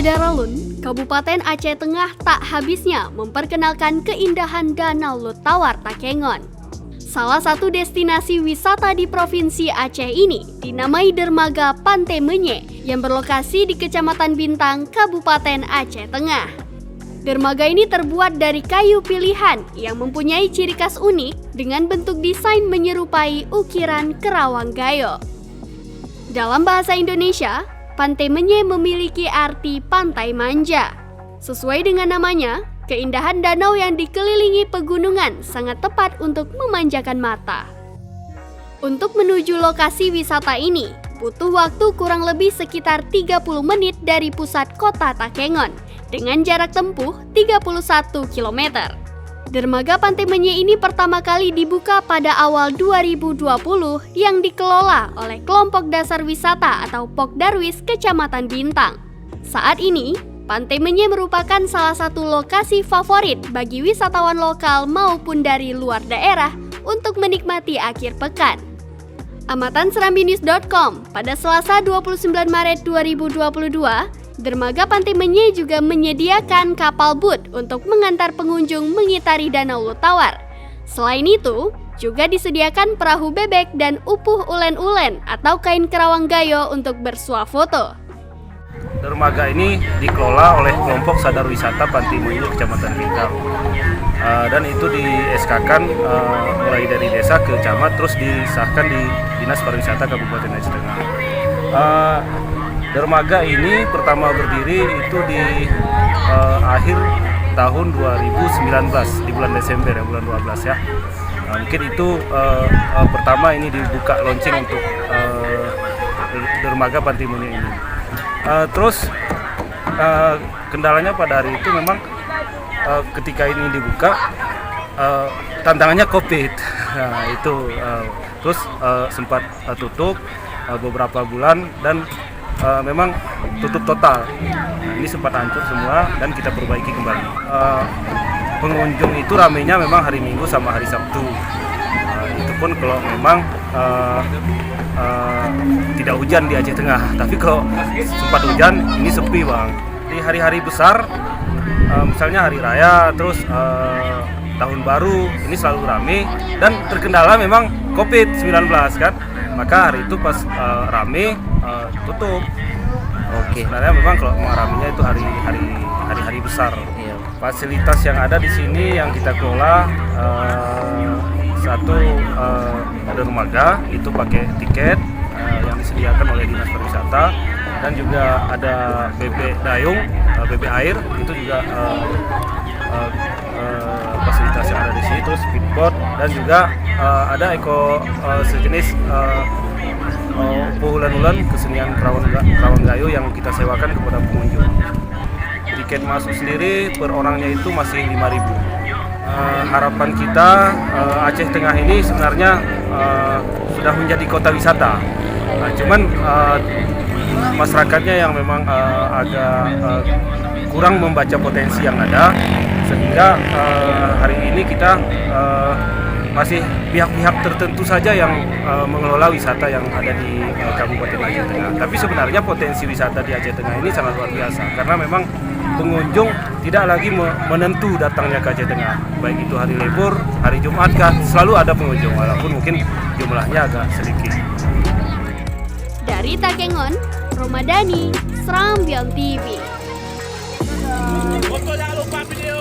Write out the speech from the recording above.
Daralun, Kabupaten Aceh Tengah tak habisnya memperkenalkan keindahan Danau Lutawar Takengon. Salah satu destinasi wisata di Provinsi Aceh ini dinamai Dermaga Pantai Menye yang berlokasi di Kecamatan Bintang, Kabupaten Aceh Tengah. Dermaga ini terbuat dari kayu pilihan yang mempunyai ciri khas unik dengan bentuk desain menyerupai ukiran kerawang gayo. Dalam bahasa Indonesia, Pantai Menye memiliki arti pantai manja. Sesuai dengan namanya, keindahan danau yang dikelilingi pegunungan sangat tepat untuk memanjakan mata. Untuk menuju lokasi wisata ini, butuh waktu kurang lebih sekitar 30 menit dari pusat kota Takengon dengan jarak tempuh 31 km. Dermaga Pantai Menye ini pertama kali dibuka pada awal 2020 yang dikelola oleh Kelompok Dasar Wisata atau Pokdarwis Kecamatan Bintang. Saat ini, Pantai Menye merupakan salah satu lokasi favorit bagi wisatawan lokal maupun dari luar daerah untuk menikmati akhir pekan. Amatan serambinews.com pada Selasa 29 Maret 2022, Dermaga Pantai Menye juga menyediakan kapal boot untuk mengantar pengunjung mengitari Danau Lutawar. Selain itu, juga disediakan perahu bebek dan upuh ulen-ulen atau kain kerawang gayo untuk bersuah foto. Dermaga ini dikelola oleh kelompok sadar wisata Pantai Menye Kecamatan Bintang, dan itu di SK-kan mulai dari desa ke camat, terus disahkan di Dinas Pariwisata Kabupaten Aceh Tengah. Dermaga ini pertama berdiri itu di akhir tahun 2019 di bulan Desember ya, bulan 12 ya. Mungkin itu pertama ini dibuka launching untuk dermaga Pantai Menye ini. Terus kendalanya pada hari itu memang ketika ini dibuka tantangannya COVID. Nah, itu terus sempat tutup beberapa bulan dan memang tutup total. Nah, ini sempat hancur semua dan kita perbaiki kembali. Pengunjung itu ramainya memang hari Minggu sama hari Sabtu. Itu pun kalau memang tidak hujan di Aceh Tengah. Tapi kalau sempat hujan ini sepi bang. Di hari-hari besar, misalnya hari raya, terus tahun baru, ini selalu ramai dan terkendala memang COVID-19 kan. Maka hari itu pas rame tutup. Oke. Sebenarnya memang kalau ramenya itu hari-hari besar. Iya. Fasilitas yang ada di sini yang kita kelola satu ada dermaga itu pakai tiket yang disediakan oleh Dinas Pariwisata, dan juga ada bebek dayung, bebek air itu juga fasilitas yang ada di sini, terus speedboat dan juga ada sejenis ulen-ulen kesenian kerawang gayo yang kita sewakan kepada pengunjung. Tiket masuk sendiri per orangnya itu masih 5.000. Harapan kita Aceh Tengah ini sebenarnya sudah menjadi kota wisata. Cuman masyarakatnya yang memang agak kurang membaca potensi yang ada, sehingga hari ini kita masih pihak-pihak tertentu saja yang mengelola wisata yang ada di Kabupaten Aceh Tengah. Tapi sebenarnya potensi wisata di Aceh Tengah ini sangat luar biasa, karena memang pengunjung tidak lagi menentu datangnya ke Aceh Tengah. Baik itu hari libur, hari Jumat kah, selalu ada pengunjung, walaupun mungkin jumlahnya agak sedikit. Dari Takengon, Romadani, Serambion TV. Foto jangan lupa video.